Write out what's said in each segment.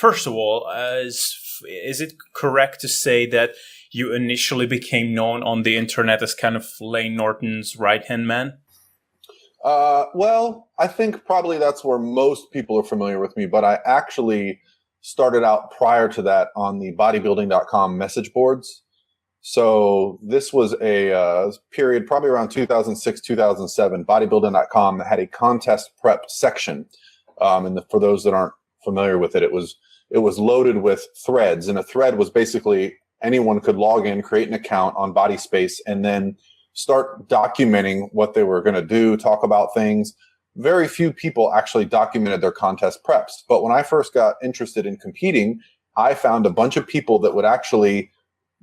first of all, is it correct to say that you initially became known on the internet as kind of Layne Norton's right-hand man? Well, I think probably that's where most people are familiar with me, but I actually started out prior to that on the bodybuilding.com message boards. So this was a period probably around 2006, 2007. Bodybuilding.com had a contest prep section. For those that aren't familiar with it, it was loaded with threads, and a thread was basically anyone could log in, create an account on Body Space, and then start documenting what they were going to do, talk about things. Very few people actually documented their contest preps. But when I first got interested in competing, I found a bunch of people that would actually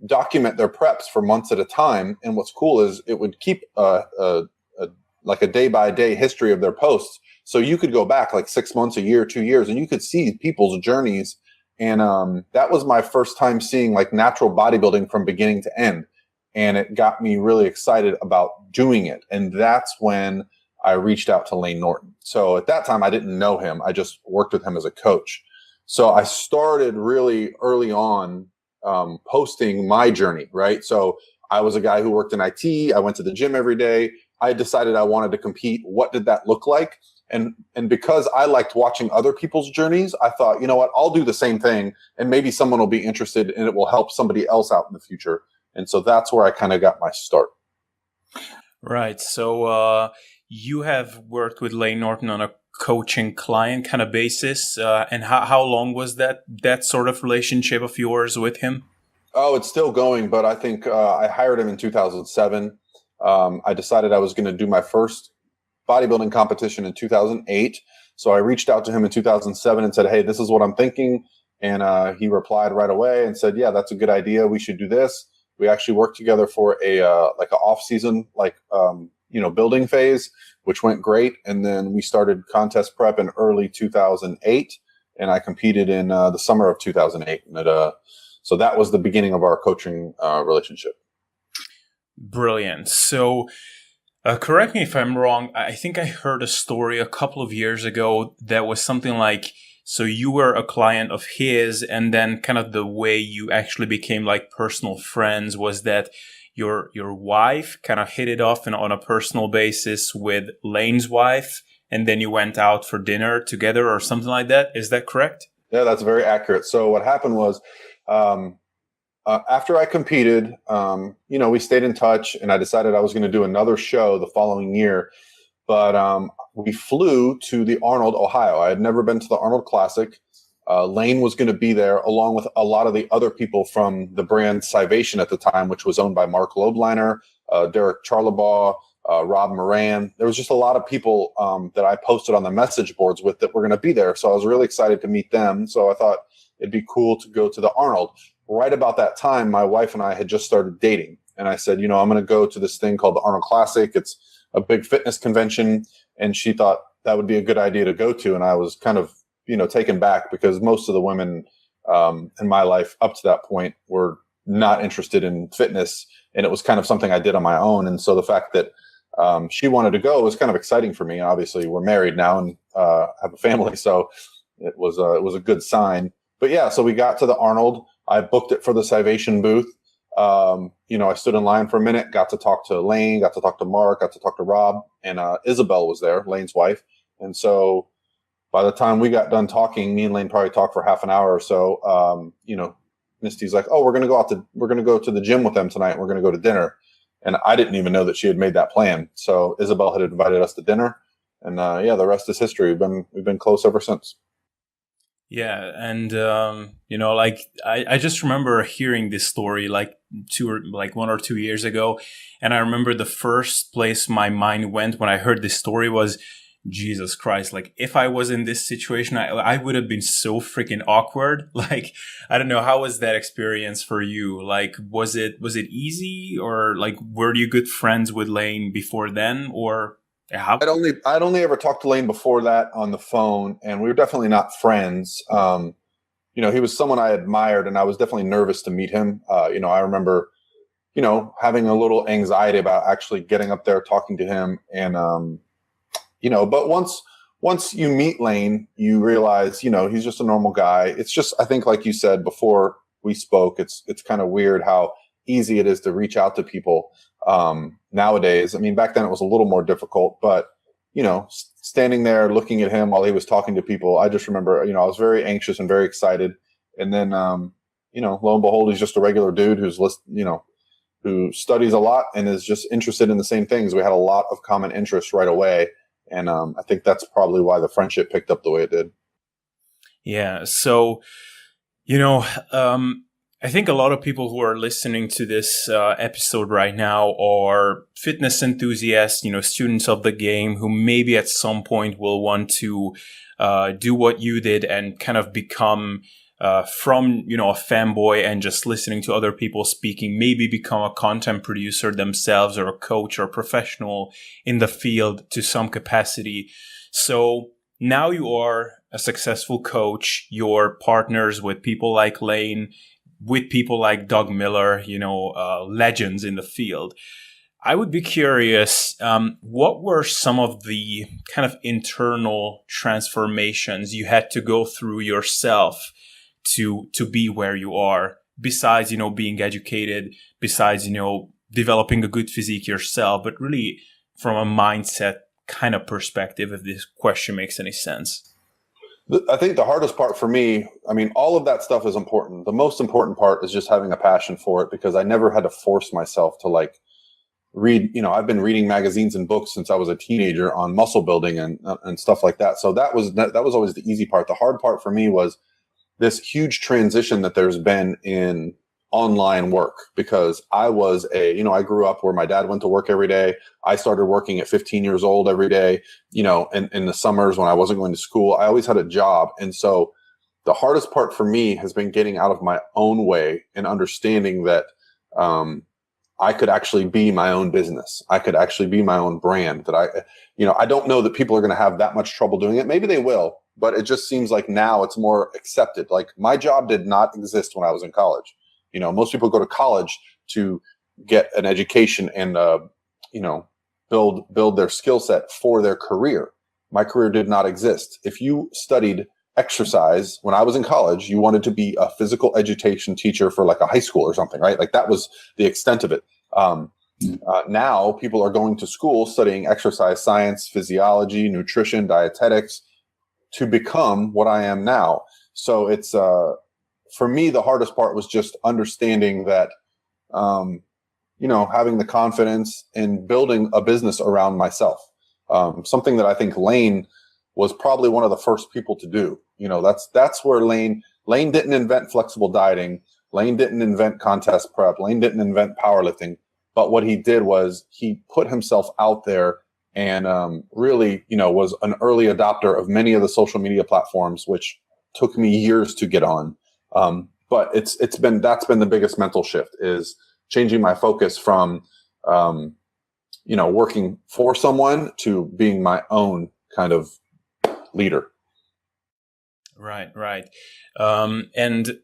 document their preps for months at a time. And what's cool is it would keep like a day-by-day history of their posts. So you could go back like 6 months, a year, 2 years, and you could see people's journeys. And that was my first time seeing like natural bodybuilding from beginning to end. And it got me really excited about doing it. And that's when I reached out to Layne Norton. So at that time, I didn't know him. I just worked with him as a coach. So I started really early on posting my journey, right? So I was a guy who worked in IT. I went to the gym every day. I decided I wanted to compete. What did that look like? And because I liked watching other people's journeys, I thought, you know what, I'll do the same thing, and maybe someone will be interested and it will help somebody else out in the future. And so that's where I kind of got my start. Right. So you have worked with Layne Norton on a coaching client kind of basis. And how long was that sort of relationship of yours with him? Oh, it's still going, but I think I hired him in 2007. I decided I was going to do my first bodybuilding competition in 2008. So I reached out to him in 2007 and said, hey, this is what I'm thinking. And he replied right away and said, yeah, that's a good idea. We should do this. We actually worked together for a like an off-season building phase, which went great. And then we started contest prep in early 2008, and I competed in the summer of 2008. And so that was the beginning of our coaching relationship. Brilliant. So correct me if I'm wrong. I think I heard a story a couple of years ago that was something like, so you were a client of his, and then kind of the way you actually became like personal friends was that your wife kind of hit it off on a personal basis with Layne's wife, and then you went out for dinner together or something like that. Is that correct? Yeah, that's very accurate. So what happened was after I competed, we stayed in touch, and I decided I was going to do another show the following year. But we flew to the Arnold, Ohio. I had never been to the Arnold Classic. Layne was going to be there along with a lot of the other people from the brand Scivation at the time, which was owned by Mark Lobliner, Derek Charlebaugh, Rob Moran. There was just a lot of people that I posted on the message boards with that were going to be there. So I was really excited to meet them. So I thought it'd be cool to go to the Arnold. Right about that time, my wife and I had just started dating. And I said, I'm going to go to this thing called the Arnold Classic. It's a big fitness convention. And she thought that would be a good idea to go to. And I was kind of, taken back because most of the women in my life up to that point were not interested in fitness. And it was kind of something I did on my own. And so the fact that she wanted to go was kind of exciting for me. Obviously, we're married now and have a family. So it was a good sign. But yeah, so we got to the Arnold. I booked it for the Scivation booth. I stood in line for a minute, got to talk to Layne, got to talk to Mark, got to talk to Rob, and Isabel was there, Layne's wife. And so by the time we got done talking, me and Layne probably talked for half an hour or so. Misty's like, oh, we're going to go to the gym with them tonight. We're going to go to dinner. And I didn't even know that she had made that plan. So Isabel had invited us to dinner, and the rest is history. We've been close ever since. Yeah, and I just remember hearing this story like 1 or 2 years ago, and I remember the first place my mind went when I heard this story was, Jesus Christ, like if I was in this situation, I would have been so freaking awkward. Like, I don't know, how was that experience for you? Like, was it easy, or like were you good friends with Layne before then, or how? I'd only ever talked to Layne before that on the phone, and we were definitely not friends. He was someone I admired, and I was definitely nervous to meet him. I remember, having a little anxiety about actually getting up there, talking to him, and but once you meet Layne, you realize, he's just a normal guy. It's just, I think, like you said before we spoke, it's kind of weird how easy it is to reach out to people nowadays. I mean, back then it was a little more difficult, but standing there looking at him while he was talking to people, I just remember, I was very anxious and very excited. And then, lo and behold, he's just a regular dude who studies a lot and is just interested in the same things. We had a lot of common interests right away. And I think that's probably why the friendship picked up the way it did. Yeah. So, I think a lot of people who are listening to this episode right now are fitness enthusiasts, students of the game who maybe at some point will want to do what you did and kind of become from, a fanboy and just listening to other people speaking, maybe become a content producer themselves or a coach or a professional in the field to some capacity. So now you are a successful coach, you're partners with people like Layne, with people like Doug Miller, legends in the field. I would be curious, what were some of the kind of internal transformations you had to go through yourself to be where you are, besides, being educated, besides, developing a good physique yourself, but really from a mindset kind of perspective, if this question makes any sense? I think the hardest part for me, all of that stuff is important. The most important part is just having a passion for it, because I never had to force myself to read. I've been reading magazines and books since I was a teenager on muscle building and stuff like that. So that was always the easy part. The hard part for me was this huge transition that there's been in online work, because I was I grew up where my dad went to work every day. I started working at 15 years old every day, in the summers when I wasn't going to school. I always had a job. And so the hardest part for me has been getting out of my own way and understanding that I could actually be my own business. I could actually be my own brand. That I don't know that people are going to have that much trouble doing it. Maybe they will, but it just seems like now it's more accepted. Like, my job did not exist when I was in college. Most people go to college to get an education and, build their skill set for their career. My career did not exist. If you studied exercise when I was in college, you wanted to be a physical education teacher for like a high school or something, right? Like, that was the extent of it. Now people are going to school studying exercise science, physiology, nutrition, dietetics to become what I am now. So it's, for me, the hardest part was just understanding that, having the confidence in building a business around myself. Something that I think Layne was probably one of the first people to do. That's where Layne didn't invent flexible dieting. Layne didn't invent contest prep. Layne didn't invent powerlifting. But what he did was he put himself out there and really, was an early adopter of many of the social media platforms, which took me years to get on. But that's been the biggest mental shift, is changing my focus from, working for someone to being my own kind of leader. Right. And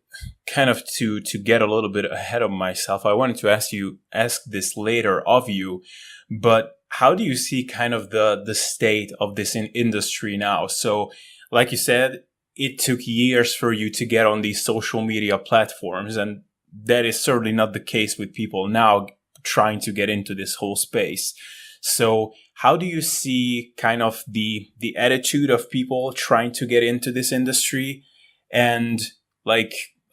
kind of to get a little bit ahead of myself, I wanted to ask this later of you, but how do you see kind of the state of this industry now? So, like you said, it took years for you to get on these social media platforms, and that is certainly not the case with people now trying to get into this whole space. So how do you see kind of the attitude of people trying to get into this industry, and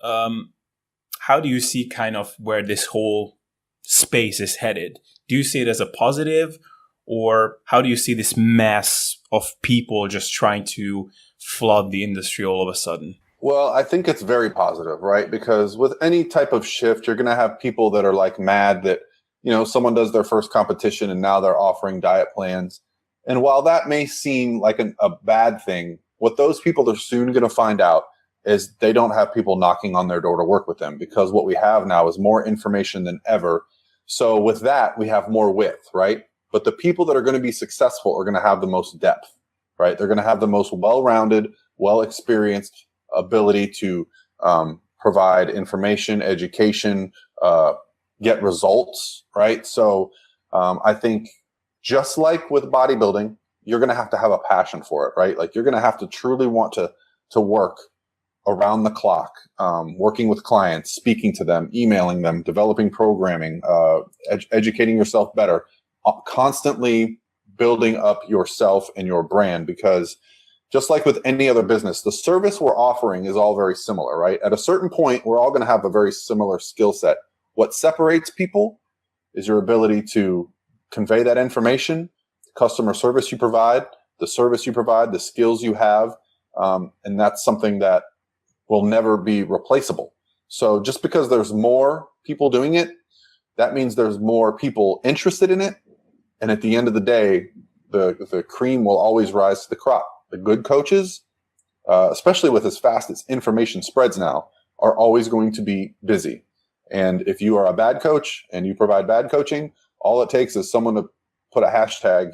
how do you see kind of where this whole space is headed? Do you see it as a positive, or how do you see this mass of people just trying to flood the industry all of a sudden? Well, I think it's very positive, right? Because with any type of shift, you're going to have people that are mad that, someone does their first competition and now they're offering diet plans. And while that may seem like a bad thing, what those people are soon going to find out is they don't have people knocking on their door to work with them, because what we have now is more information than ever. So with that, we have more width, right? But the people that are going to be successful are going to have the most depth, right? They're going to have the most well-rounded, well-experienced ability to provide information, education, get results, right? So I think just like with bodybuilding, you're going to have a passion for it, right? Like you're going to have to truly want to work around the clock, working with clients, speaking to them, emailing them, developing programming, educating yourself better, constantly building up yourself and your brand. Because just like with any other business, the service we're offering is all very similar, right? At a certain point, we're all going to have a very similar skill set. What separates people is your ability to convey that information, the customer service you provide, the service you provide, the skills you have. And that's something that will never be replaceable. So just because there's more people doing it, that means there's more people interested in it. And at the end of the day, the cream will always rise to the crop. The good coaches, especially with as fast as information spreads now, are always going to be busy. And if you are a bad coach and you provide bad coaching, all it takes is someone to put a hashtag,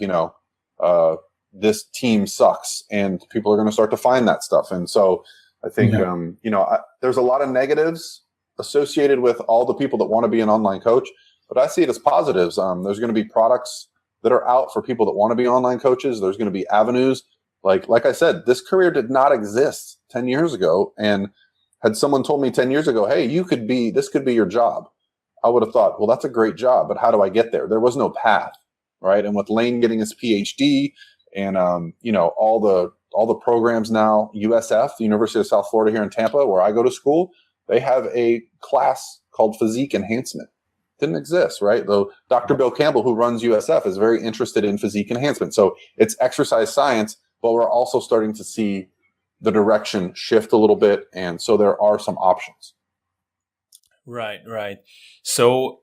this team sucks, and people are going to start to find that stuff. And so I think, there's a lot of negatives associated with all the people that want to be an online coach, but I see it as positives. There's going to be products that are out for people that want to be online coaches. There's going to be avenues. Like I said, this career did not exist 10 years ago. And had someone told me 10 years ago, hey, this could be your job, I would have thought, well, that's a great job, but how do I get there? There was no path, right? And with Layne getting his PhD and, all the programs now, USF, the University of South Florida here in Tampa, where I go to school, they have a class called physique enhancement. Didn't exist, right? Though Dr. Bill Campbell, who runs USF, is very interested in physique enhancement. So it's exercise science, but we're also starting to see the direction shift a little bit. And so there are some options. Right. So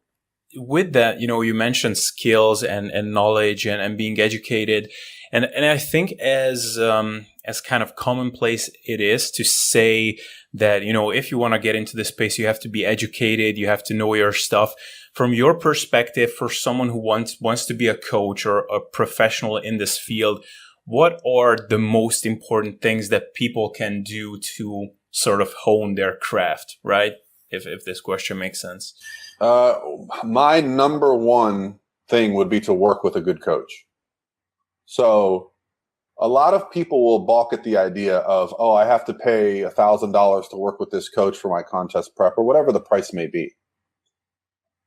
with that, you mentioned skills and knowledge and being educated. And I think as kind of commonplace it is to say that, if you want to get into this space, you have to be educated, you have to know your stuff. From your perspective, for someone who wants to be a coach or a professional in this field, what are the most important things that people can do to sort of hone their craft, right? If this question makes sense. My number one thing would be to work with a good coach. So a lot of people will balk at the idea of, I have to pay $1,000 to work with this coach for my contest prep or whatever the price may be.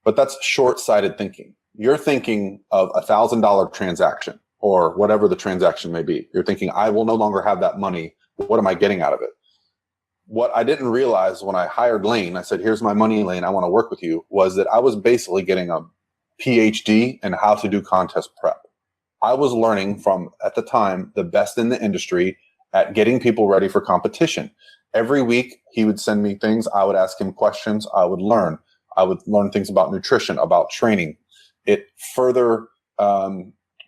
But that's short-sighted thinking. You're thinking of $1,000 transaction or whatever the transaction may be. You're thinking, I will no longer have that money. What am I getting out of it? What I didn't realize when I hired Layne, I said, here's my money, Layne, I want to work with you, was that I was basically getting a PhD in how to do contest prep. I was learning from, at the time, the best in the industry at getting people ready for competition. Every week, he would send me things. I would ask him questions. I would learn. I would learn things about nutrition, about training. It further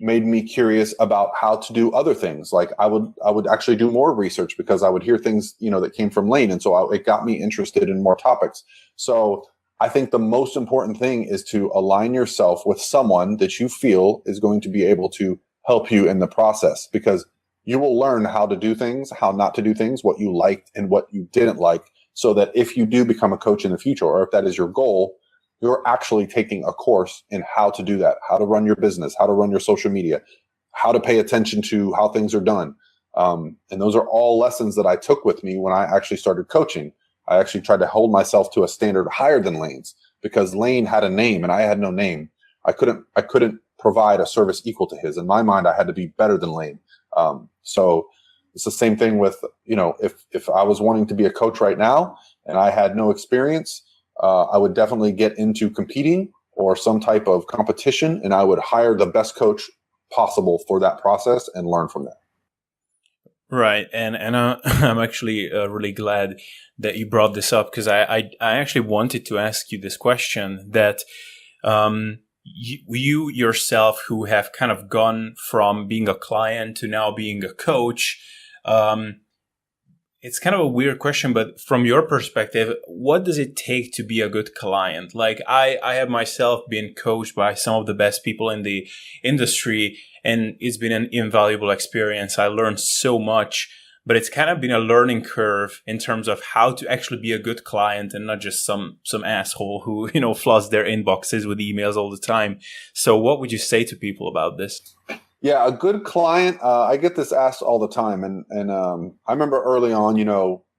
made me curious about how to do other things. Like I would actually do more research because I would hear things, that came from Layne. And so it got me interested in more topics. So I think the most important thing is to align yourself with someone that you feel is going to be able to help you in the process, because you will learn how to do things, how not to do things, what you liked and what you didn't like, so that if you do become a coach in the future, or if that is your goal, you're actually taking a course in how to do that, how to run your business, how to run your social media, how to pay attention to how things are done. And those are all lessons that I took with me when I actually started coaching. I actually tried to hold myself to a standard higher than Layne's, because Layne had a name and I had no name. I couldn't provide a service equal to his. In my mind, I had to be better than Layne. So it's the same thing with, if I was wanting to be a coach right now and I had no experience, I would definitely get into competing or some type of competition, and I would hire the best coach possible for that process and learn from that. Right. And I'm actually really glad that you brought this up, because I actually wanted to ask you this question, that you yourself, who have kind of gone from being a client to now being a coach, it's kind of a weird question, but from your perspective, what does it take to be a good client? Like I have myself been coached by some of the best people in the industry, and it's been an invaluable experience. I learned so much, but it's kind of been a learning curve in terms of how to actually be a good client and not just some asshole who, floods their inboxes with emails all the time. So what would you say to people about this? Yeah, a good client. I get this asked all the time, and I remember early on,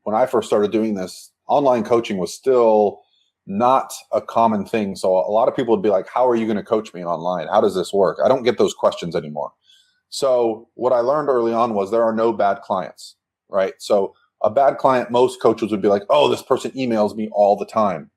when I first started doing this, online coaching was still not a common thing. So a lot of people would be like, "How are you going to coach me online? How does this work?" I don't get those questions anymore. So what I learned early on was there are no bad clients, right? So a bad client, most coaches would be like, "Oh, this person emails me all the time."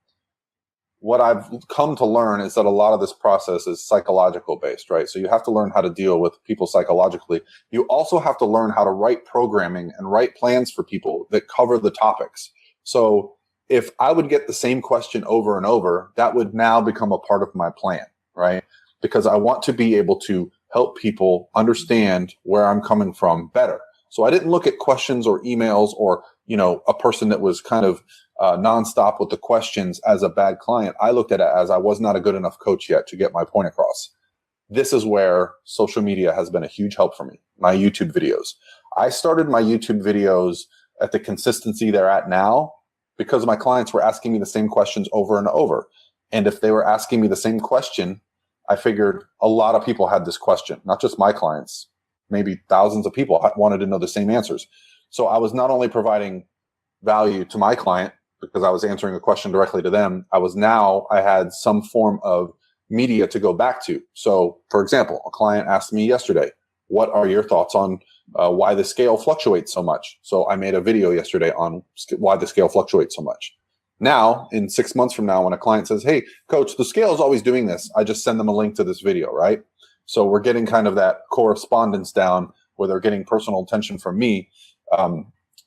What I've come to learn is that a lot of this process is psychological based, right? So you have to learn how to deal with people psychologically. You also have to learn how to write programming and write plans for people that cover the topics. So if I would get the same question over and over, that would now become a part of my plan, right? Because I want to be able to help people understand where I'm coming from better. So I didn't look at questions or emails or, a person that was kind of nonstop with the questions as a bad client. I looked at it as I was not a good enough coach yet to get my point across. This is where social media has been a huge help for me. My YouTube videos. I started my YouTube videos at the consistency they're at now because my clients were asking me the same questions over and over. And if they were asking me the same question, I figured a lot of people had this question, not just my clients, maybe thousands of people wanted to know the same answers. So I was not only providing value to my client because I was answering a question directly to them, I had some form of media to go back to. So for example, a client asked me yesterday, what are your thoughts on why the scale fluctuates so much? So I made a video yesterday on why the scale fluctuates so much. Now, in 6 months from now, when a client says, "Hey, coach, the scale is always doing this," I just send them a link to this video, right? So we're getting kind of that correspondence down where they're getting personal attention from me.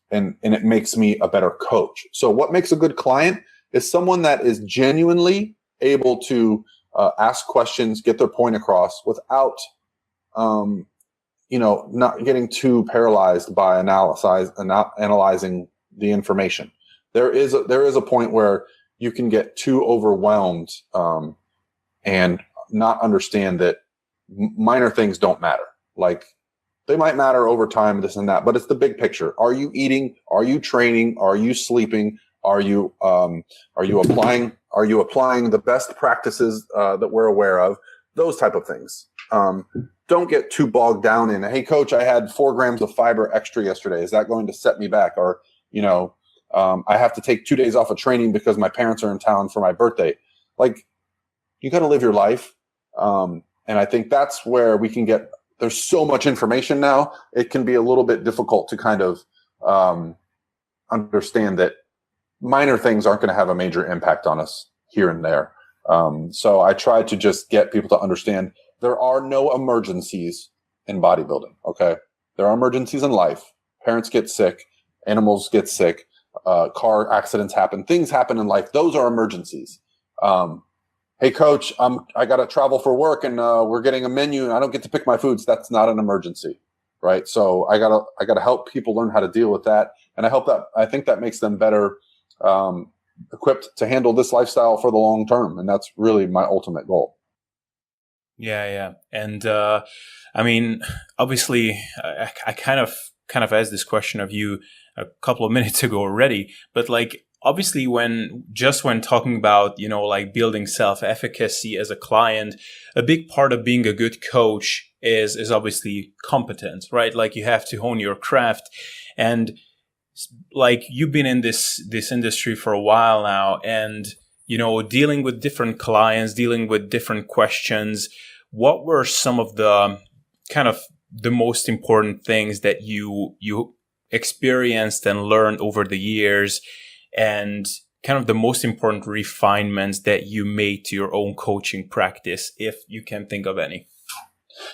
And it makes me a better coach. So what makes a good client is someone that is genuinely able to ask questions, get their point across without, not getting too paralyzed by analyzing the information. There is a point where you can get too overwhelmed and not understand that minor things don't matter. Like, they might matter over time, this and that, but it's the big picture. Are you eating? Are you training? Are you sleeping? Are you applying the best practices that we're aware of? Those type of things. Don't get too bogged down in, "Hey, coach, I had 4 grams of fiber extra yesterday. Is that going to set me back?" Or, I have to take 2 days off of training because my parents are in town for my birthday. Like, you got to live your life. And I think that's where we can get. There's so much information now, it can be a little bit difficult to kind of understand that minor things aren't going to have a major impact on us here and there. So I try to just get people to understand there are no emergencies in bodybuilding, okay? There are emergencies in life. Parents get sick, animals get sick, car accidents happen, things happen in life. Those are emergencies. "Hey, coach, I got to travel for work and we're getting a menu and I don't get to pick my foods." That's not an emergency, right? So I gotta help people learn how to deal with that, and I think that makes them better equipped to handle this lifestyle for the long term, and that's really my ultimate goal. Yeah. And I mean, obviously, I kind of asked this question of you a couple of minutes ago already, but like, obviously, when talking about, like building self-efficacy as a client, a big part of being a good coach is obviously competence, right? Like, you have to hone your craft. And like, you've been in this industry for a while now, and, dealing with different clients, dealing with different questions, what were some of the kind of the most important things that you experienced and learned over the years, and kind of the most important refinements that you made to your own coaching practice, if you can think of any?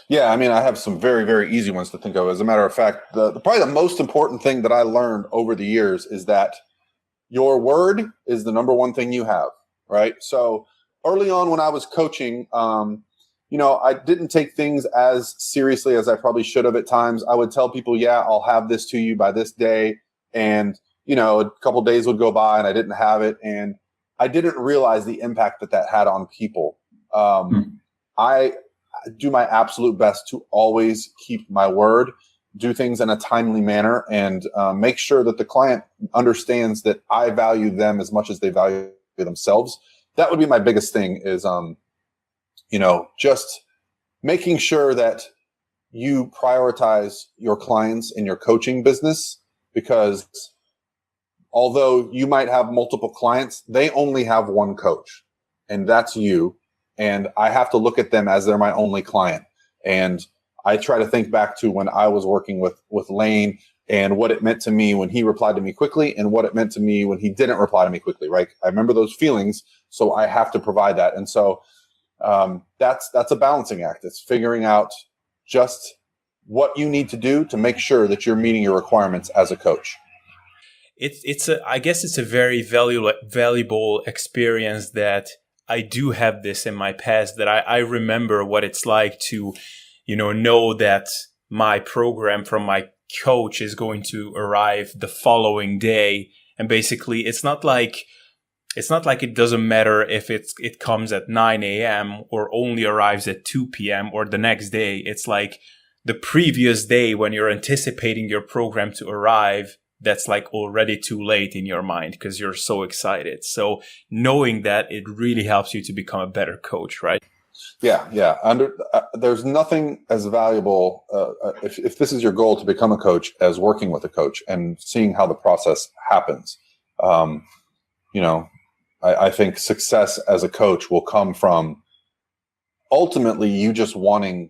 Yeah, I mean, I have some very, very easy ones to think of. As a matter of fact, probably the most important thing that I learned over the years is that your word is the number one thing you have, right? So early on when I was coaching, I didn't take things as seriously as I probably should have at times. I would tell people, "Yeah, I'll have this to you by this day." And a couple of days would go by and I didn't have it. And I didn't realize the impact that had on people. I do my absolute best to always keep my word, do things in a timely manner, and make sure that the client understands that I value them as much as they value themselves. That would be my biggest thing is, just making sure that you prioritize your clients in your coaching business, because although you might have multiple clients, they only have one coach, and that's you. And I have to look at them as they're my only client. And I try to think back to when I was working with Layne, and what it meant to me when he replied to me quickly, and what it meant to me when he didn't reply to me quickly, right? I remember those feelings, so I have to provide that. And so that's a balancing act. It's figuring out just what you need to do to make sure that you're meeting your requirements as a coach. I guess it's a very valuable experience that I do have this in my past, that I remember what it's like to, know that my program from my coach is going to arrive the following day. And basically it's not like it doesn't matter if it comes at 9 a.m. or only arrives at 2 p.m. or the next day. It's like the previous day when you're anticipating your program to arrive, that's like already too late in your mind because you're so excited. So knowing that, it really helps you to become a better coach, right? Yeah. There's nothing as valuable if this is your goal to become a coach, as working with a coach and seeing how the process happens. I think success as a coach will come from ultimately you just wanting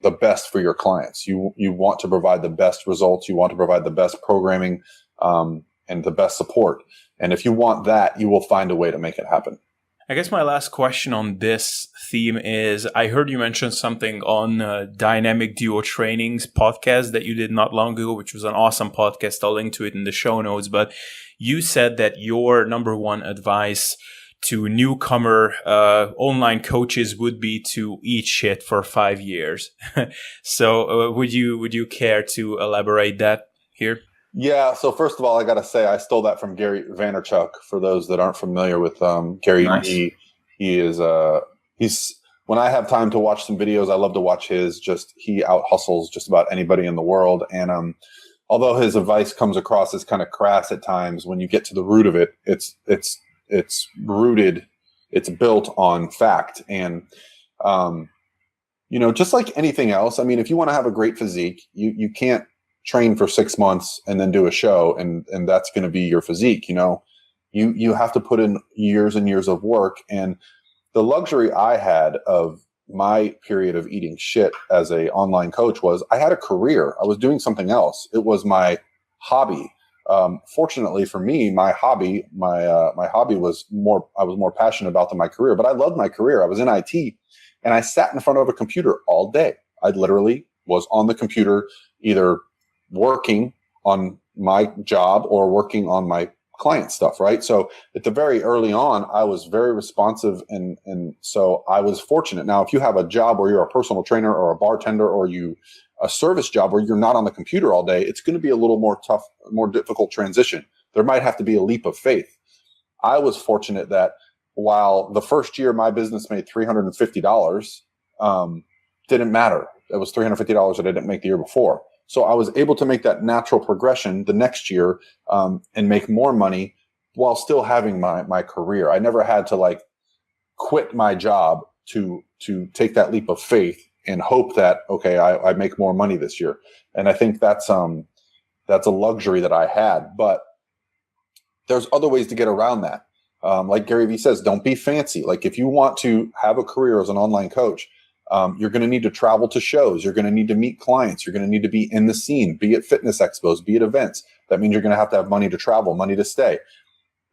the best for your clients. You want to provide the best results. You want to provide the best programming and the best support. And if you want that, you will find a way to make it happen. I guess my last question on this theme is, I heard you mention something on Dynamic Duo Trainings podcast that you did not long ago, which was an awesome podcast. I'll link to it in the show notes. But you said that your number one advice to newcomer online coaches would be to eat shit for 5 years. So would you care to elaborate that here? Yeah. So first of all, I got to say I stole that from Gary Vaynerchuk. For those that aren't familiar with Gary, nice. He is he's when I have time to watch some videos, I love to watch his. He out hustles just about anybody in the world. And although his advice comes across as kind of crass at times, when you get to the root of it, it's rooted, it's built on fact. And, just like anything else, I mean, if you want to have a great physique, you can't train for 6 months and then do a show and that's going to be your physique. You have to put in years and years of work. And the luxury I had of my period of eating shit as a online coach was I had a career. I was doing something else. It was my hobby. Fortunately for me, my hobby was I was more passionate about than my career, but I loved my career. I was in IT and I sat in front of a computer all day. I literally was on the computer, either working on my job or working on my client stuff. Right. So at the very early on, I was very responsive. And so I was fortunate. Now, if you have a job where you're a personal trainer or a bartender or a service job where you're not on the computer all day, it's going to be a little more tough, more difficult transition. There might have to be a leap of faith. I was fortunate that while the first year my business made $350, didn't matter. It was $350 that I didn't make the year before. So I was able to make that natural progression the next year and make more money while still having my career. I never had to quit my job to take that leap of faith and hope that, okay, I make more money this year. And I think that's a luxury that I had. But there's other ways to get around that. Like Gary Vee says, don't be fancy. Like if you want to have a career as an online coach, you're going to need to travel to shows. You're going to need to meet clients. You're going to need to be in the scene, be at fitness expos, be at events. That means you're going to have money to travel, money to stay.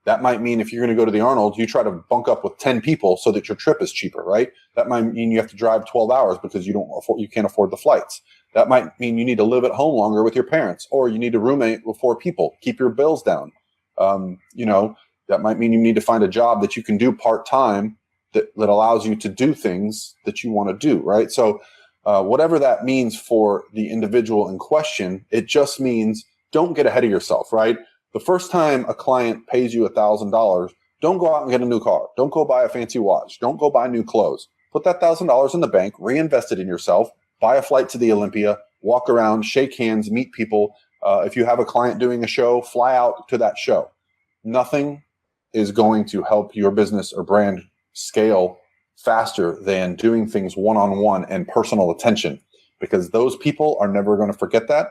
That might mean if you're going to go to the Arnold, you try to bunk up with 10 people so that your trip is cheaper, right? That might mean you have to drive 12 hours because you can't afford the flights. That might mean you need to live at home longer with your parents, or you need to roommate with 4 people, keep your bills down. That might mean you need to find a job that you can do part-time that allows you to do things that you want to do, right? So whatever that means for the individual in question, it just means don't get ahead of yourself, right? The first time a client pays you $1,000, don't go out and get a new car. Don't go buy a fancy watch. Don't go buy new clothes. Put that $1,000 in the bank, reinvest it in yourself, buy a flight to the Olympia, walk around, shake hands, meet people. If you have a client doing a show, fly out to that show. Nothing is going to help your business or brand scale faster than doing things one-on-one and personal attention. because those people are never going to forget that.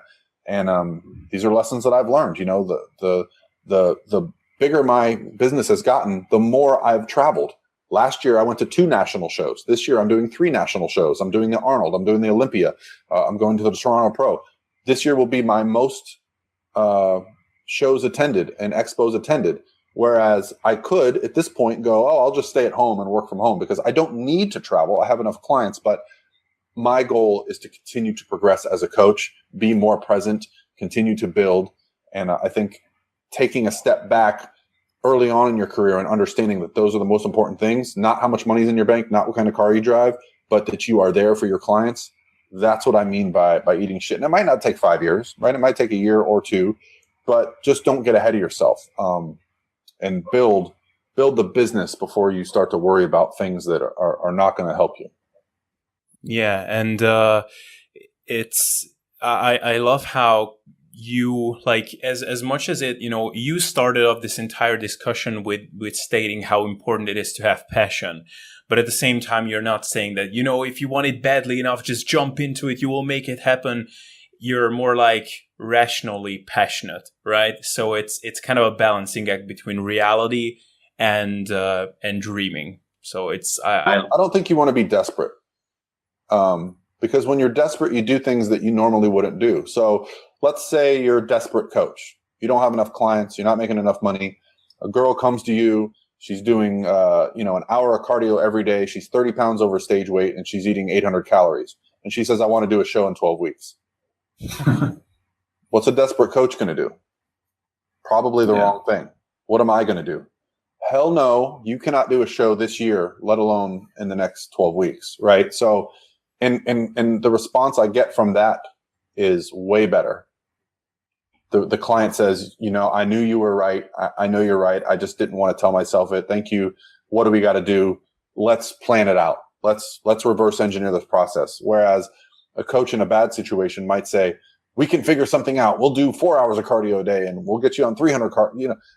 And these are lessons that I've learned. You know, the bigger my business has gotten, the more I've traveled. Last year, I went to 2 national shows. This year, I'm doing 3 national shows. I'm doing the Arnold. I'm doing the Olympia. I'm going to the Toronto Pro. This year will be my most shows attended and expos attended. Whereas I could, at this point, go, oh, I'll just stay at home and work from home because I don't need to travel. I have enough clients. But my goal is to continue to progress as a coach, be more present, continue to build. And I think taking a step back early on in your career and understanding that those are the most important things, not how much money is in your bank, not what kind of car you drive, but that you are there for your clients. That's what I mean by eating shit. And it might not take 5 years, right? It might take a year or 2, but just don't get ahead of yourself. And build the business before you start to worry about things that are not going to help you. Yeah, and I love how you, like, as much as it, you started off this entire discussion with stating how important it is to have passion. But at the same time, you're not saying that, if you want it badly enough, just jump into it, you will make it happen. You're more like rationally passionate, right? So it's kind of a balancing act between reality and dreaming. So I don't think you want to be desperate, because when you're desperate, you do things that you normally wouldn't do. So let's say you're a desperate coach. You don't have enough clients. You're not making enough money. A girl comes to you. She's doing an hour of cardio every day. She's 30 pounds over stage weight, and she's eating 800 calories. And she says, I want to do a show in 12 weeks. What's a desperate coach going to do? Probably the wrong thing. What am I going to do? Hell no, you cannot do a show this year, let alone in the next 12 weeks, right? So, and the response I get from that is way better. The client says, I knew you were right. I know you're right. I just didn't want to tell myself it. Thank you. What do we got to do? Let's plan it out. Let's reverse engineer this process. Whereas a coach in a bad situation might say, we can figure something out. We'll do 4 hours of cardio a day and we'll get you on 300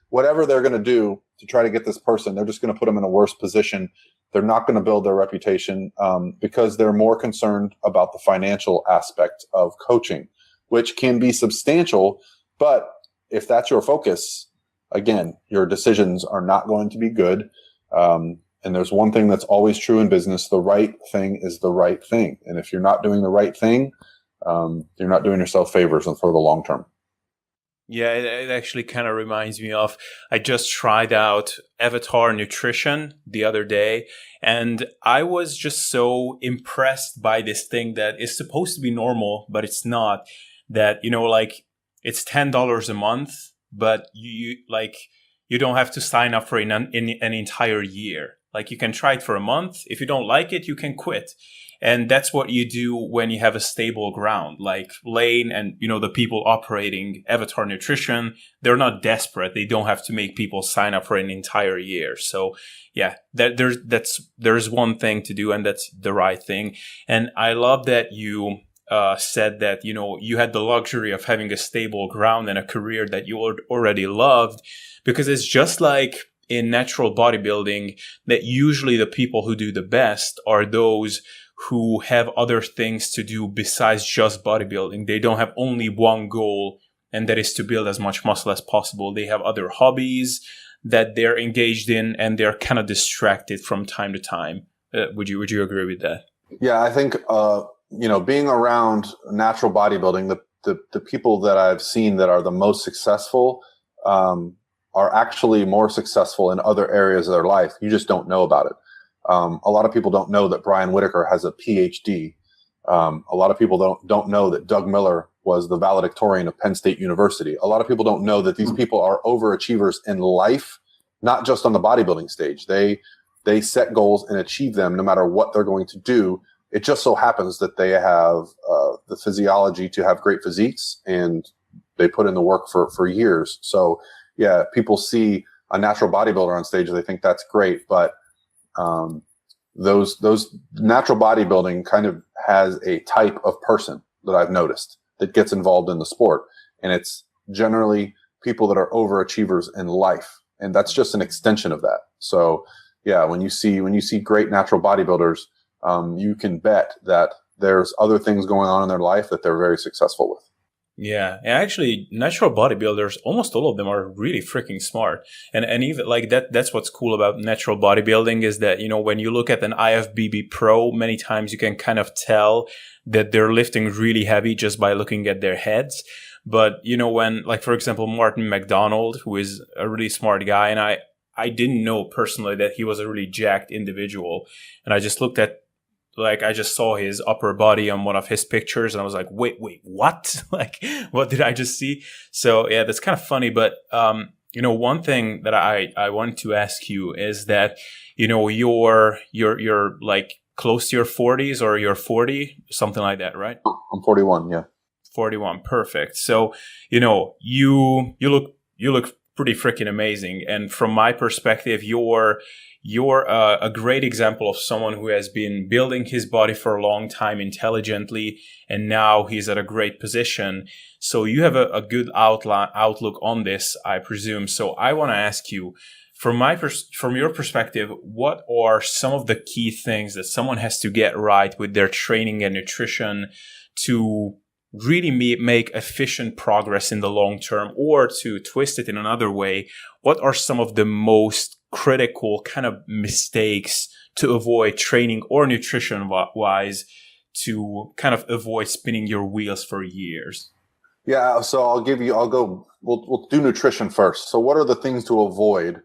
whatever they're going to do to try to get this person, they're just going to put them in a worse position. They're not going to build their reputation because they're more concerned about the financial aspect of coaching, which can be substantial. But if that's your focus, again, your decisions are not going to be good. And there's one thing that's always true in business. The right thing is the right thing. And if you're not doing the right thing, you're not doing yourself favors for the long term. Yeah, it actually kind of reminds me of, I just tried out Avatar Nutrition the other day, and I was just so impressed by this thing that is supposed to be normal, but it's not. That, it's $10 a month, but you don't have to sign up for an entire year. Like, you can try it for a month. If you don't like it, you can quit. And that's what you do when you have a stable ground. Like Layne and, the people operating Avatar Nutrition, they're not desperate. They don't have to make people sign up for an entire year. So yeah, there's one thing to do, and that's the right thing. And I love that you said that, you had the luxury of having a stable ground and a career that you already loved, because it's just like in natural bodybuilding that usually the people who do the best are those who have other things to do besides just bodybuilding. They don't have only one goal, and that is to build as much muscle as possible. They have other hobbies that they're engaged in, and they're kind of distracted from time to time. Would you agree with that? Yeah, I think being around natural bodybuilding, the people that I've seen that are the most successful are actually more successful in other areas of their life. You just don't know about it. A lot of people don't know that Brian Whitaker has a PhD. A lot of people don't know that Doug Miller was the valedictorian of Penn State University. A lot of people don't know that these people are overachievers in life, not just on the bodybuilding stage. They set goals and achieve them no matter what they're going to do. It just so happens that they have the physiology to have great physiques, and they put in the work for years. So yeah, people see a natural bodybuilder on stage, they think that's great, but those natural bodybuilding kind of has a type of person that I've noticed that gets involved in the sport. And it's generally people that are overachievers in life. And that's just an extension of that. So yeah, when you see great natural bodybuilders, you can bet that there's other things going on in their life that they're very successful with. Yeah, and actually, natural bodybuilders, almost all of them are really freaking smart, and even like that. That's what's cool about natural bodybuilding is that, you know, when you look at an IFBB pro, many times you can kind of tell that they're lifting really heavy just by looking at their heads. But you know, when, like, for example, Martin McDonald, who is a really smart guy, and I didn't know personally that he was a really jacked individual, and I just looked at, like, I just saw his upper body on one of his pictures and I was like, wait, what? Like, what did I just see? So yeah, that's kind of funny. But, you know, one thing that I wanted to ask you is that, you know, you're like close to your 40s, or you're 40, something like that, right? I'm 41. Yeah. 41. Perfect. So, you know, you look pretty freaking amazing. And from my perspective, you're a great example of someone who has been building his body for a long time intelligently, and now he's at a great position. So you have a good outlook on this, I presume. So I want to ask you, from your perspective, what are some of the key things that someone has to get right with their training and nutrition to really make efficient progress in the long term? Or to twist it in another way, what are some of the most critical kind of mistakes to avoid training or nutrition wise to kind of avoid spinning your wheels for years? Yeah. So we'll do nutrition first. So what are the things to avoid,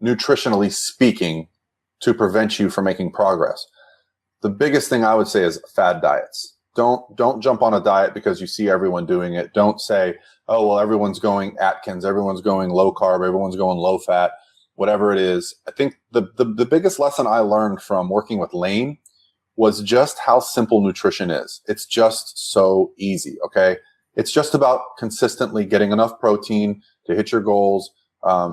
nutritionally speaking, to prevent you from making progress? The biggest thing I would say is fad diets. Don't jump on a diet because you see everyone doing it. Don't say, oh, well, everyone's going Atkins, everyone's going low carb, everyone's going low fat, whatever it is. I think the biggest lesson I learned from working with Layne was just how simple nutrition is. It's just so easy. Okay. It's just about consistently getting enough protein to hit your goals,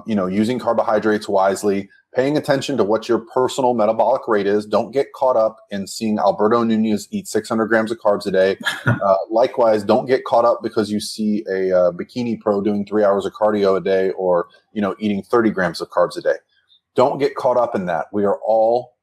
using carbohydrates wisely, paying attention to what your personal metabolic rate is. Don't get caught up in seeing Alberto Nunez eat 600 grams of carbs a day. Likewise, don't get caught up because you see a bikini pro doing 3 hours of cardio a day, or, eating 30 grams of carbs a day. Don't get caught up in that. We are all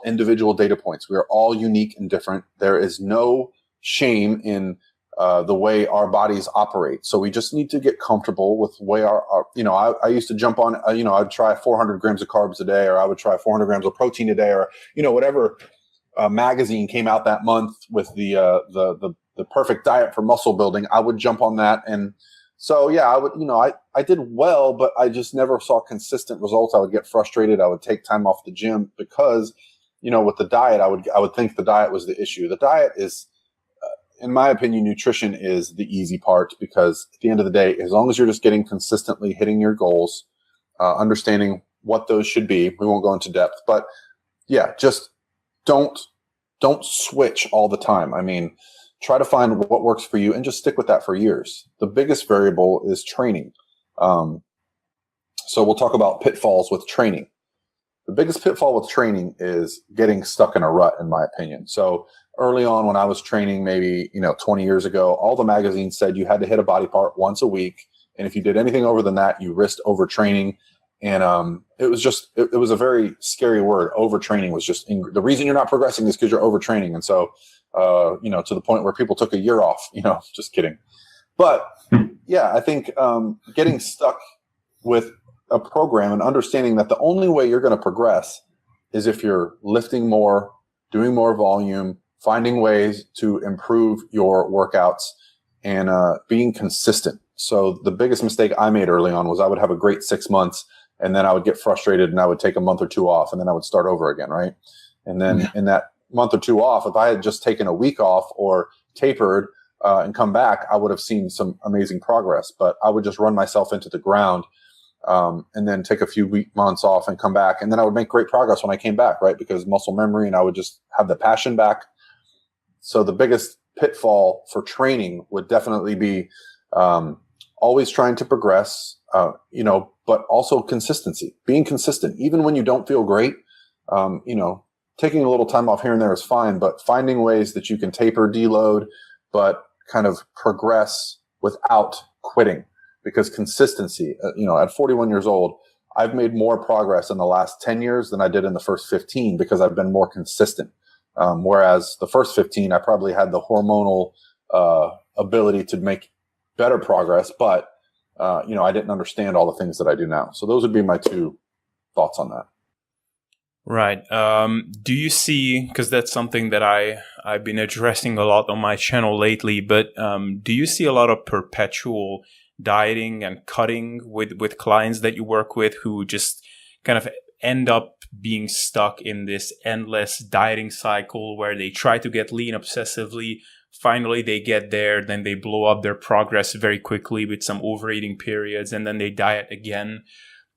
individual data points. We are all unique and different. There is no shame in the way our bodies operate. So we just need to get comfortable with the way I used to jump on, I'd try 400 grams of carbs a day, or I would try 400 grams of protein a day, or, whatever magazine came out that month with the perfect diet for muscle building. I would jump on that. And so, yeah, I would, I did well, but I just never saw consistent results. I would get frustrated. I would take time off the gym because, with the diet, I would think the diet was the issue. The diet is, in my opinion, nutrition is the easy part, because at the end of the day, as long as you're just getting consistently hitting your goals, understanding what those should be, we won't go into depth, but yeah, just don't switch all the time. I mean, try to find what works for you and just stick with that for years. The biggest variable is training. So we'll talk about pitfalls with training. The biggest pitfall with training is getting stuck in a rut, in my opinion. So early on, when I was training, maybe 20 years ago, all the magazines said you had to hit a body part once a week, and if you did anything over than that, you risked overtraining. And it was just it was a very scary word. Overtraining was just the reason you're not progressing is because you're overtraining. And so to the point where people took a year off. Just kidding. But yeah, I think getting stuck with a program and understanding that the only way you're going to progress is if you're lifting more, doing more volume, finding ways to improve your workouts, and being consistent. So the biggest mistake I made early on was I would have a great 6 months, and then I would get frustrated and I would take a month or two off, and then I would start over again, right? And then in that month or two off, if I had just taken a week off or tapered and come back, I would have seen some amazing progress. But I would just run myself into the ground and then take a few months off and come back. And then I would make great progress when I came back, right? Because muscle memory, and I would just have the passion back. So the biggest pitfall for training would definitely be always trying to progress, but also consistency, being consistent, even when you don't feel great. Taking a little time off here and there is fine, but finding ways that you can taper, deload, but kind of progress without quitting. Because consistency, at 41 years old, I've made more progress in the last 10 years than I did in the first 15 because I've been more consistent. Whereas the first 15, I probably had the hormonal ability to make better progress, but I didn't understand all the things that I do now. So those would be my 2 thoughts on that. Right. Do you see, because that's something that I've been addressing a lot on my channel lately, but do you see a lot of perpetual dieting and cutting with clients that you work with who just kind of end up being stuck in this endless dieting cycle where they try to get lean obsessively? Finally, they get there, then they blow up their progress very quickly with some overeating periods, and then they diet again.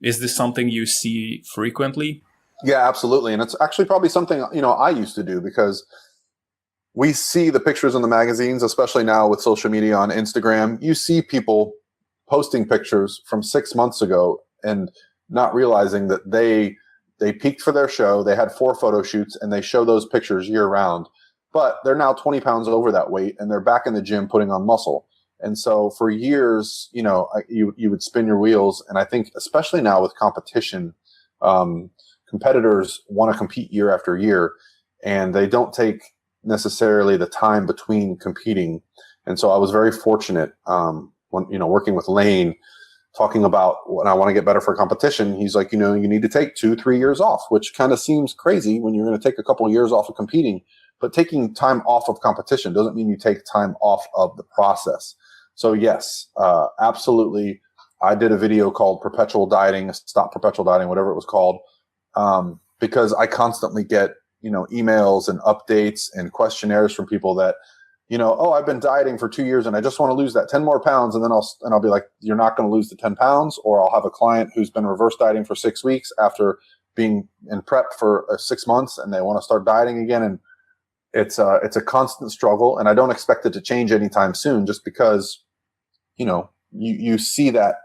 Is this something you see frequently? Yeah, absolutely. And it's actually probably something, I used to do because we see the pictures in the magazines, especially now with social media on Instagram. You see people posting pictures from 6 months ago and not realizing that they peaked for their show. They had 4 photo shoots and they show those pictures year round. But they're now 20 pounds over that weight and they're back in the gym putting on muscle. And so for years, you would spin your wheels. And I think especially now with competition, competitors want to compete year after year and they don't take necessarily the time between competing. And so I was very fortunate when, working with Layne, talking about when I want to get better for competition. He's like, you need to take 2-3 years off, which kind of seems crazy when you're going to take a couple of years off of competing. But taking time off of competition doesn't mean you take time off of the process. So yes, absolutely. I did a video called Perpetual Dieting, Stop Perpetual Dieting, whatever it was called, because I constantly get, emails and updates and questionnaires from people that, I've been dieting for 2 years and I just want to lose that 10 more pounds. And then I'll be like, you're not going to lose the 10 pounds. Or I'll have a client who's been reverse dieting for 6 weeks after being in prep for 6 months and they want to start dieting again. And it's a constant struggle, and I don't expect it to change anytime soon just because, you see that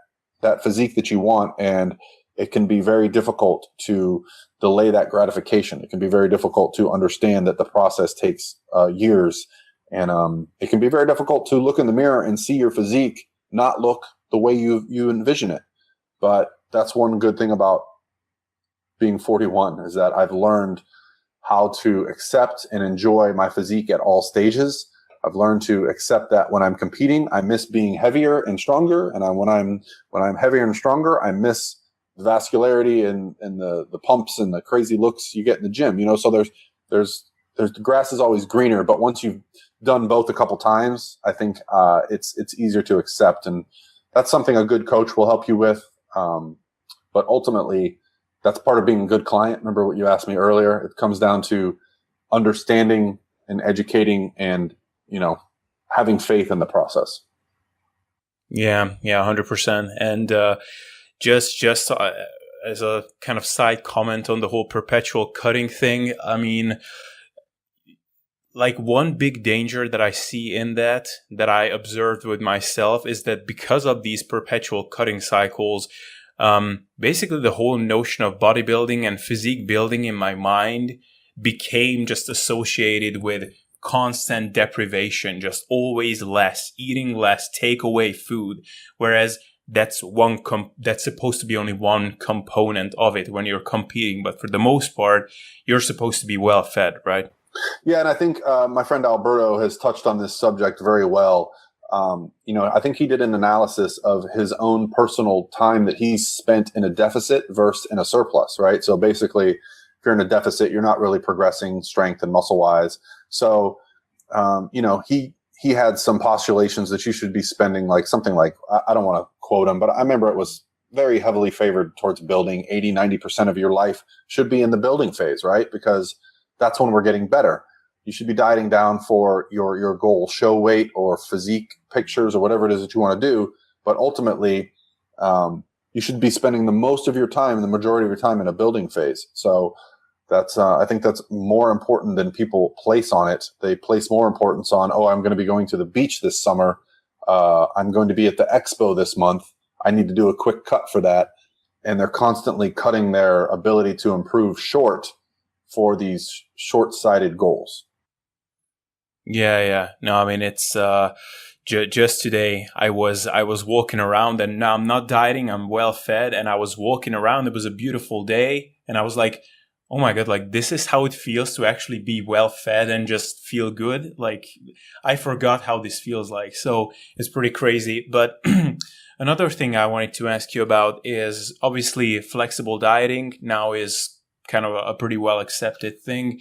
physique that you want, and it can be very difficult to delay that gratification. It can be very difficult to understand that the process takes years, and it can be very difficult to look in the mirror and see your physique not look the way you envision it. But that's one good thing about being 41 is that I've learned how to accept and enjoy my physique at all stages. I've learned to accept that when I'm competing, I miss being heavier and stronger. And when I'm heavier and stronger, I miss the vascularity and the pumps and the crazy looks you get in the gym. So there's the grass is always greener, but once you've done both a couple times, I think it's easier to accept. And that's something a good coach will help you with. But ultimately, that's part of being a good client. Remember what you asked me earlier? It comes down to understanding and educating and, having faith in the process. Yeah, 100%. And just as a kind of side comment on the whole perpetual cutting thing, I mean, like one big danger that I see in that I observed with myself is that because of these perpetual cutting cycles, basically the whole notion of bodybuilding and physique building in my mind became just associated with constant deprivation, just always less, eating less, take away food. Whereas that's supposed to be only one component of it when you're competing. But for the most part, you're supposed to be well fed, right? Yeah. And I think my friend Alberto has touched on this subject very well. I think he did an analysis of his own personal time that he spent in a deficit versus in a surplus, right? So basically, if you're in a deficit, you're not really progressing strength and muscle wise. So, he had some postulations that you should be spending something like, I don't want to quote him, but I remember it was very heavily favored towards building. 80-90% of your life should be in the building phase, right? Because that's when we're getting better. You should be dieting down for your goal, show weight or physique pictures or whatever it is that you want to do. But ultimately, you should be spending the most of your time, the majority of your time in a building phase. So that's I think that's more important than people place on it. They place more importance on, I'm going to be going to the beach this summer. I'm going to be at the expo this month. I need to do a quick cut for that. And they're constantly cutting their ability to improve short for these short-sighted goals. Yeah. No, I mean, it's, just today I was walking around, and now I'm not dieting, I'm well fed, and I was walking around. It was a beautiful day, and I was like, oh my God, like this is how it feels to actually be well fed and just feel good. Like I forgot how this feels like. So it's pretty crazy. But another thing I wanted to ask you about is obviously flexible dieting now is kind of a pretty well accepted thing,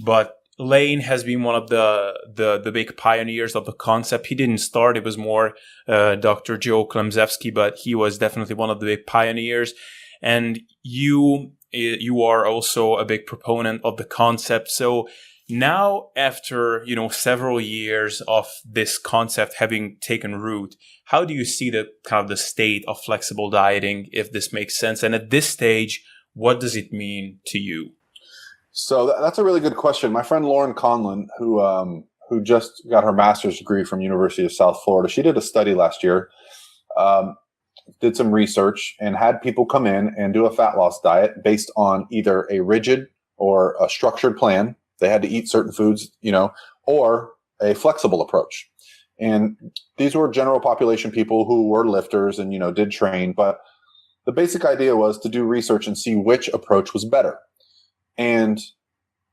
but Layne has been one of the big pioneers of the concept. He didn't start; it was more Dr. Joe Klemzewski, but he was definitely one of the big pioneers. And you are also a big proponent of the concept. So now, after several years of this concept having taken root, how do you see the kind of the state of flexible dieting, if this makes sense? And at this stage, what does it mean to you? So that's a really good question. My friend Lauren Conlon, who just got her master's degree from University of South Florida, she did a study last year, did some research, and had people come in and do a fat loss diet based on either a rigid or a structured plan. They had to eat certain foods, or a flexible approach. And these were general population people who were lifters and, did train. But the basic idea was to do research and see which approach was better. And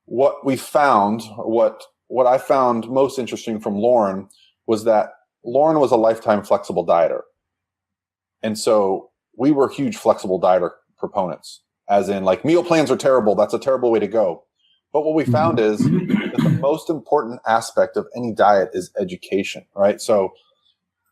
what we found, what I found most interesting from Lauren, was that Lauren was a lifetime flexible dieter. And so we were huge flexible dieter proponents, as in like meal plans are terrible. That's a terrible way to go. But what we found is that the most important aspect of any diet is education, right? So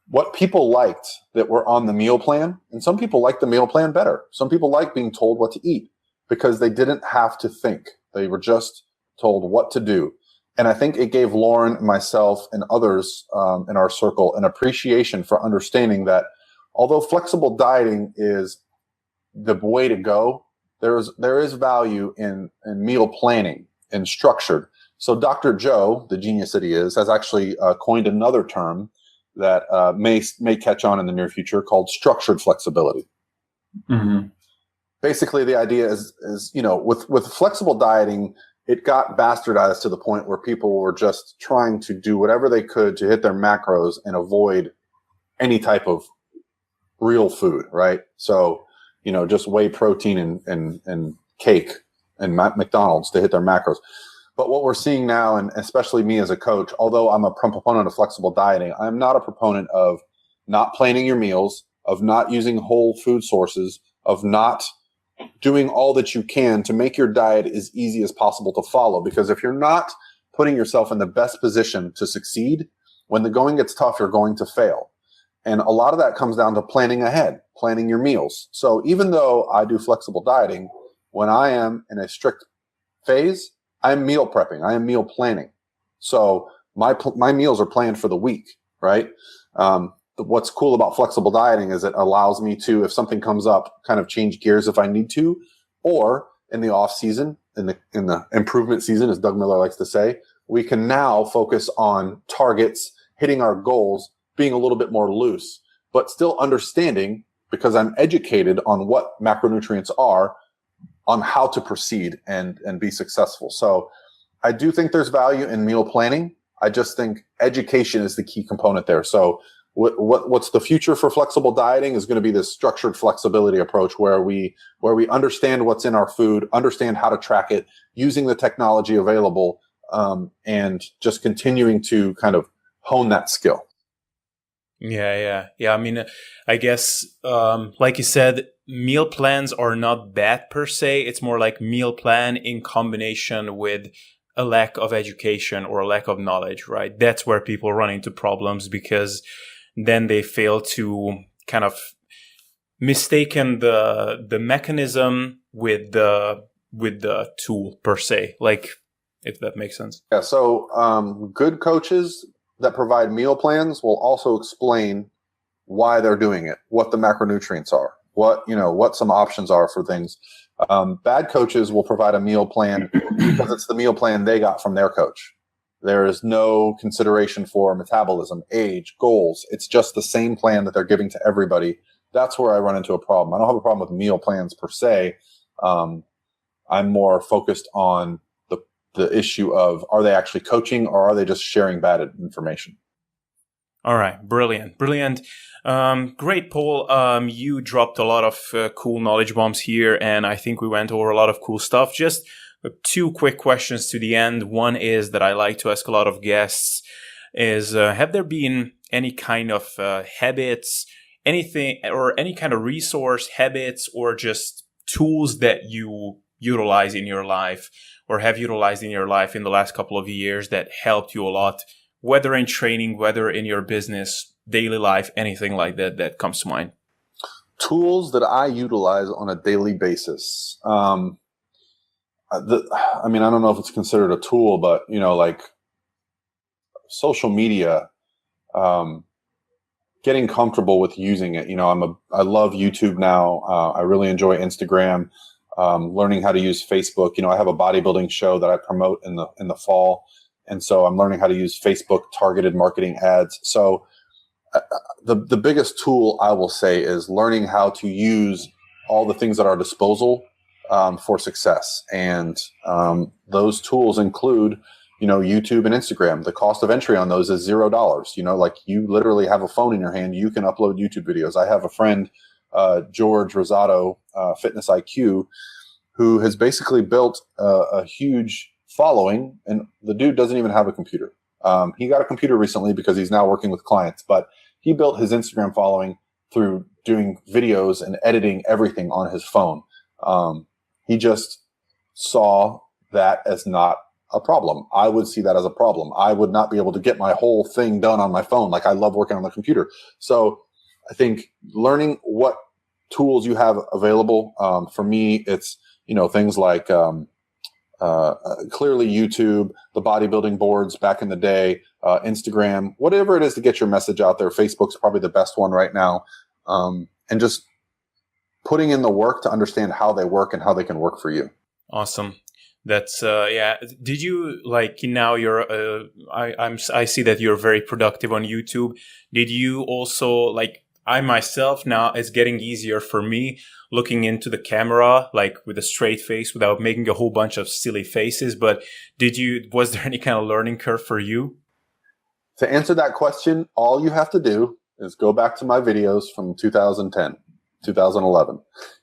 what people liked that were on the meal plan, and some people like the meal plan better. Some people like being told what to eat because they didn't have to think. They were just told what to do. And I think it gave Lauren, myself, and others in our circle an appreciation for understanding that although flexible dieting is the way to go, there is value in meal planning and structured. So Dr. Joe, the genius that he is, has actually coined another term that may catch on in the near future called structured flexibility. Mm-hmm. Basically, the idea is with flexible dieting, it got bastardized to the point where people were just trying to do whatever they could to hit their macros and avoid any type of real food, right? So, just whey protein and cake and McDonald's to hit their macros. But what we're seeing now, and especially me as a coach, although I'm a proponent of flexible dieting, I'm not a proponent of not planning your meals, of not using whole food sources, of not doing all that you can to make your diet as easy as possible to follow. Because if you're not putting yourself in the best position to succeed, when the going gets tough, you're going to fail. And a lot of that comes down to planning ahead, planning your meals. So even though I do flexible dieting, when I am in a strict phase, I'm meal prepping. I am meal planning. So my meals are planned for the week, right? What's cool about flexible dieting is it allows me to, if something comes up, kind of change gears if I need to, or in the off season, in the improvement season, as Doug Miller likes to say, we can now focus on targets, hitting our goals, being a little bit more loose, but still understanding, because I'm educated on what macronutrients are, on how to proceed and be successful. So I do think there's value in meal planning. I just think education is the key component there. So what's the future for flexible dieting is going to be this structured flexibility approach where we understand what's in our food, understand how to track it, using the technology available, and just continuing to kind of hone that skill. Yeah. I mean, I guess, like you said, meal plans are not bad per se. It's more like meal plan in combination with a lack of education or a lack of knowledge, right? That's where people run into problems, because then they fail to kind of mistaken the mechanism with the tool per se, like, if that makes sense. Yeah. So good coaches that provide meal plans will also explain why they're doing it, what the macronutrients are, what some options are for things. Bad coaches will provide a meal plan because it's the meal plan they got from their coach. There is no consideration for metabolism, age, goals. It's just the same plan that they're giving to everybody. That's where I run into a problem. I don't have a problem with meal plans per se. I'm more focused on the issue of, are they actually coaching or are they just sharing bad information? All right. Brilliant. Brilliant. Great, Paul. You dropped a lot of cool knowledge bombs here, and I think we went over a lot of cool stuff. Just two quick questions to the end. One is that I like to ask a lot of guests is, have there been any kind of habits, anything, or any kind of resource, habits, or just tools that you utilize in your life or have utilized in your life in the last couple of years that helped you a lot, whether in training, whether in your business, daily life, anything like that that comes to mind? Tools that I utilize on a daily basis. I don't know if it's considered a tool, but like social media, getting comfortable with using it. I love YouTube now. I really enjoy Instagram. Learning how to use Facebook. I have a bodybuilding show that I promote in the fall, and so I'm learning how to use Facebook targeted marketing ads. So the biggest tool I will say is learning how to use all the things at our disposal for success, and those tools include YouTube and Instagram. The cost of entry on those is $0. Like you literally have a phone in your hand, you can upload YouTube videos. I have a friend, George Rosado, Fitness IQ, who has basically built a huge following, and the dude doesn't even have a computer. He got a computer recently because he's now working with clients, but he built his Instagram following through doing videos and editing everything on his phone. He just saw that as not a problem. I would see that as a problem. I would not be able to get my whole thing done on my phone. Like I love working on the computer. So I think learning what tools you have available, for me, it's, things like, clearly YouTube, the bodybuilding boards back in the day, Instagram, whatever it is to get your message out there. Facebook's probably the best one right now. And just putting in the work to understand how they work and how they can work for you. Awesome. That's yeah. Did you now you're I see that you're very productive on YouTube. Did you also I myself now, it's getting easier for me looking into the camera with a straight face without making a whole bunch of silly faces. But was there any kind of learning curve for you? To answer that question, all you have to do is go back to my videos from 2010, 2011.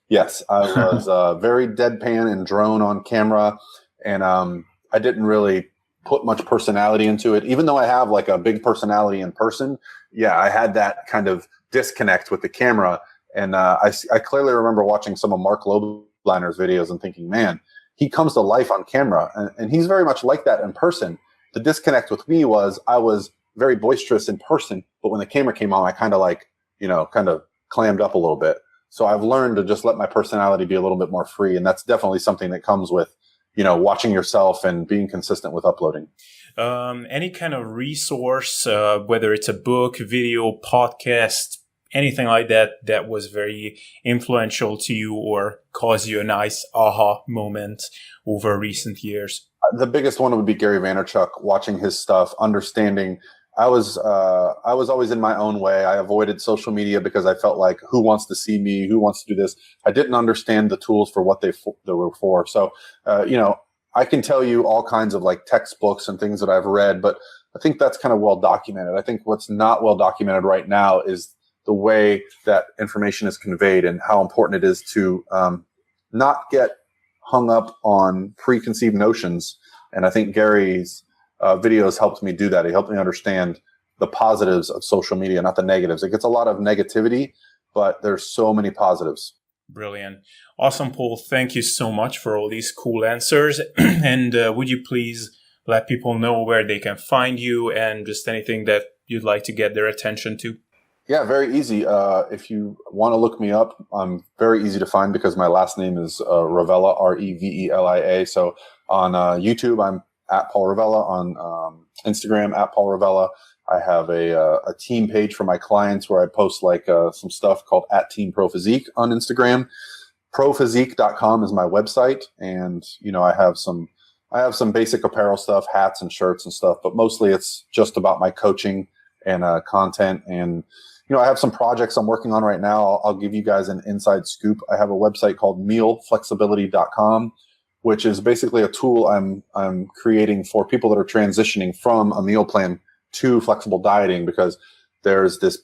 Yes, I was very deadpan and drone on camera, and I didn't really put much personality into it. Even though I have a big personality in person, yeah, I had that kind of disconnect with the camera. And I clearly remember watching some of Mark Lobliner's videos and thinking, man, he comes to life on camera, and he's very much like that in person. The disconnect with me was I was very boisterous in person, but when the camera came on, I kind of clammed up a little bit. So I've learned to just let my personality be a little bit more free. And that's definitely something that comes with, watching yourself and being consistent with uploading. Any kind of resource, whether it's a book, video, podcast, anything like that was very influential to you or caused you a nice aha moment over recent years? The biggest one would be Gary Vaynerchuk, watching his stuff, understanding. I was always in my own way. I avoided social media because I felt like, who wants to see me? Who wants to do this? I didn't understand the tools for what they were for. So, I can tell you all kinds of textbooks and things that I've read, but I think that's kind of well documented. I think what's not well documented right now is the way that information is conveyed and how important it is to not get hung up on preconceived notions. And I think Gary's videos helped me do that. He helped me understand the positives of social media, not the negatives. It gets a lot of negativity, but there's so many positives. Brilliant. Awesome, Paul. Thank you so much for all these cool answers. And would you please let people know where they can find you and just anything that you'd like to get their attention to? Yeah, very easy. If you want to look me up, I'm very easy to find because my last name is Revelia, Revelia. So on YouTube, I'm at Paul Revelia. On Instagram, at Paul Revelia. I have a team page for my clients where I post some stuff called @TeamProPhysique on Instagram. Prophysique.com is my website, and I have some basic apparel stuff, hats and shirts and stuff, but mostly it's just about my coaching and content. And I have some projects I'm working on right now. I'll give you guys an inside scoop. I have a website called mealflexibility.com, which is basically a tool I'm creating for people that are transitioning from a meal plan to flexible dieting, because there's this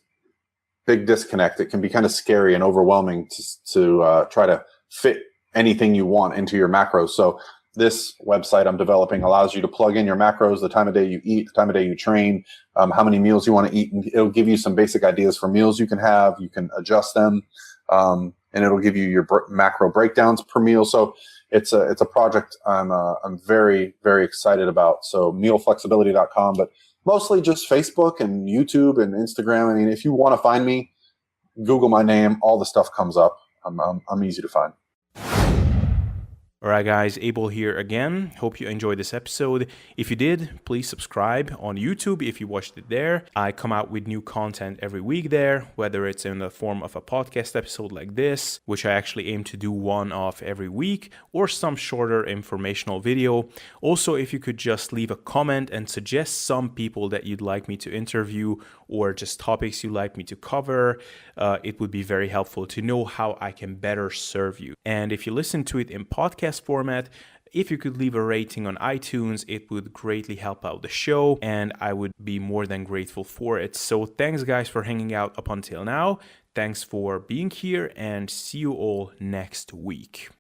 big disconnect. It can be kind of scary and overwhelming to try to fit anything you want into your macros. So this website I'm developing allows you to plug in your macros, the time of day you eat, the time of day you train, how many meals you want to eat. And it'll give you some basic ideas for meals you can have. You can adjust them, and it'll give you your macro breakdowns per meal. So it's a project I'm very, very excited about. So mealflexibility.com, but mostly just Facebook and YouTube and Instagram. I mean, if you want to find me, Google my name, all the stuff comes up. I'm easy to find. All right, guys, Abel here again. Hope you enjoyed this episode. If you did, please subscribe on YouTube if you watched it there. I come out with new content every week there, whether it's in the form of a podcast episode like this, which I actually aim to do one of every week, or some shorter informational video. Also, if you could just leave a comment and suggest some people that you'd like me to interview or just topics you'd like me to cover, it would be very helpful to know how I can better serve you. And if you listen to it in podcast format, if you could leave a rating on iTunes, it would greatly help out the show, and I would be more than grateful for it. So thanks, guys, for hanging out up until now. Thanks for being here, and see you all next week.